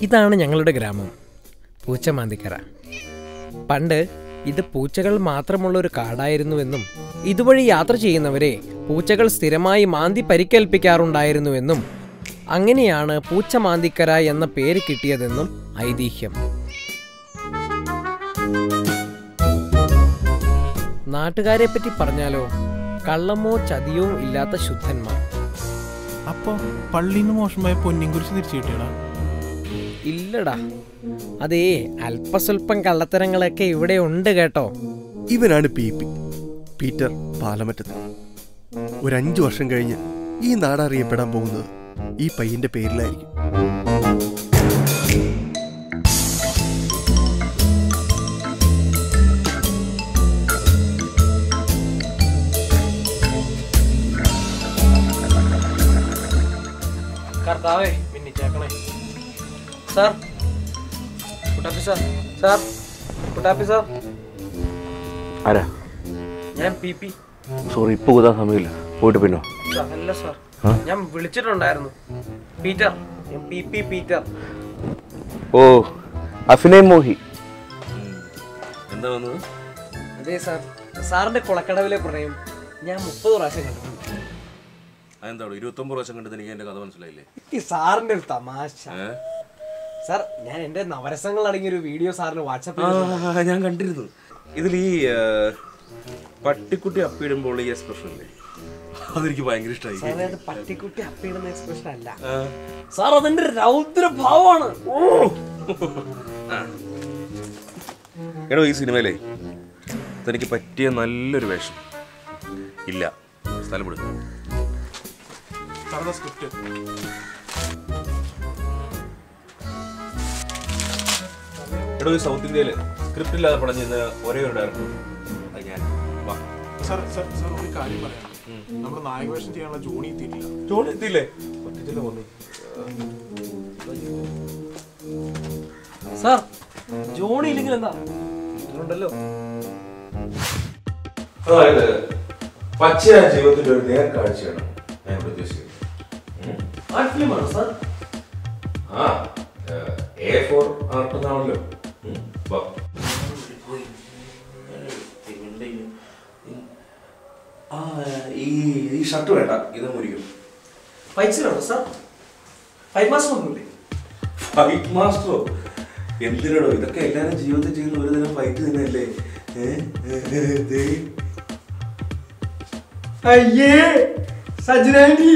ഇതാണ് ഞങ്ങളുടെ ഗ്രാമം, പൂച്ചമാന്തിക്കര. പണ്ട് ഇത് പൂച്ചകൾ മാത്രമുള്ളൊരു കാടായിരുന്നുവെന്നും ഇതുവഴി യാത്ര ചെയ്യുന്നവരെ പൂച്ചകൾ സ്ഥിരമായി മാന്തി പരിക്കേൽപ്പിക്കാറുണ്ടായിരുന്നുവെന്നും അങ്ങനെയാണ് പൂച്ചമാന്തിക്കര എന്ന പേര് കിട്ടിയതെന്നും ഐതിഹ്യം. നാട്ടുകാരെ പറ്റി പറഞ്ഞാലോ, കള്ളമോ ചതിയോ ഇല്ലാത്ത ശുദ്ധന്മാർ. അപ്പൊ പള്ളിന്ന് മോശമായ പൊന്നിയും കുറിച്ച് തിരിച്ചു കിട്ടിയടാ? ഇല്ലടാ, അതേ അല്പസ്വല്പം കള്ളത്തരങ്ങളൊക്കെ ഇവിടെ ഉണ്ട് കേട്ടോ. ഇവനാണ് പീറ്റർ പാലമറ്റത്ത്. ഒരു 5 വർഷം കഴിഞ്ഞ് ഈ നാടറിയപ്പെടാൻ പോകുന്നത് ഈ പയ്യന്റെ പേരിലായിരിക്കും. കർത്താവേ, മിന്നിച്ചേക്കണേ. Sir, Kuttappi sir, sir, Kuttappi sir. ആരാ? ഞാൻ പി. സോറി, ഇപ്പൊ കൂതാൻ സമയമില്ല, പോയിട്ട് പിന്നോ. അല്ല സാർ, ഞാൻ വിളിച്ചിട്ടുണ്ടായിരുന്നു. Peter, Peter. ഓ, അഫിനയ് മോഹി. എന്താ വന്നത്? അതെ സാർ, സാറിന്റെ കുളക്കടവിലെ പ്രണയം ഞാൻ 30 പ്രാവശ്യം കണ്ടു. അതെന്താ 29 പ്രാവശ്യം കണ്ടത്? എനിക്ക് എന്റെ കഥ മനസ്സിലായില്ലേ? ഈ സാറിന്റെ ഒരു തമാശ. സാർ, ഞാൻ എന്റെ നവരസങ്ങൾ അടങ്ങിയൊരു വീഡിയോ സാറിന് വാട്സാപ്പിൽ ഞാൻ കണ്ടിരുന്നു. ഇതിൽ ഈ പട്ടിക്കുട്ടി അപ്പിടുമ്പോൾ ഈ എക്സ്പ്രഷൻ അല്ലേ, അതെനിക്ക് ഭയങ്കര ഇഷ്ടമായി. അത് പട്ടിക്കുട്ടി അപ്പിടുന്ന എക്സ്പ്രഷൻ അല്ല സാർ, അതിന്റെ രൗദ്രഭാവമാണ്. എടോ, ഈ സിനിമയിലേ തനിക്ക് പറ്റിയ നല്ലൊരു വേഷം ഇല്ല. സ്ഥലം വിടുന്നു. എടോ, ഈ സൗത്ത് ഇന്ത്യയില് സ്ക്രിപ്റ്റ് ഇല്ലാതെ പടം ചെയ്യുന്ന ഒരേ ഒരു ഡയറക്ടർ അത് ഞാൻ. ഒരു കാര്യം പറയാം, നമ്മുടെ നായകവേഷം ചെയ്യാനുള്ള ജോണി എത്തിയിട്ടില്ല. ജോണി എത്തിയില്ലേ? പറ്റിച്ചില്ല പോന്നു. സാർ, ജോണി ഇല്ലെങ്കിൽ എന്താ ഉണ്ടല്ലോ. അതായത് പച്ചയായ ജീവിതത്തിന്റെ ഒരു നേർക്കാഴ്ചയാണ് ഞാൻ ഉദ്ദേശിക്കുന്നത്. Sir, A4 ആർട്ടെന്നാണല്ലോ. ഈ ഷർട്ട് വേണ്ട, ഇത് മുരിക്കും. ഫൈറ്റ്സിലാണോ സാർ? ഫൈറ്റ് മാസ്റ്റർ ഒന്നുമില്ലേ? ഫൈറ്റ് മാസ്റ്ററോ? എന്തിനാണോ ഇതൊക്കെ? എല്ലാരും ജീവിതത്തിൽ ചെയ്യുന്ന ഒരു തരം ഫൈറ്റ് തന്നെയല്ലേ. അയ്യേ സജ്ജനാൻറ്റി.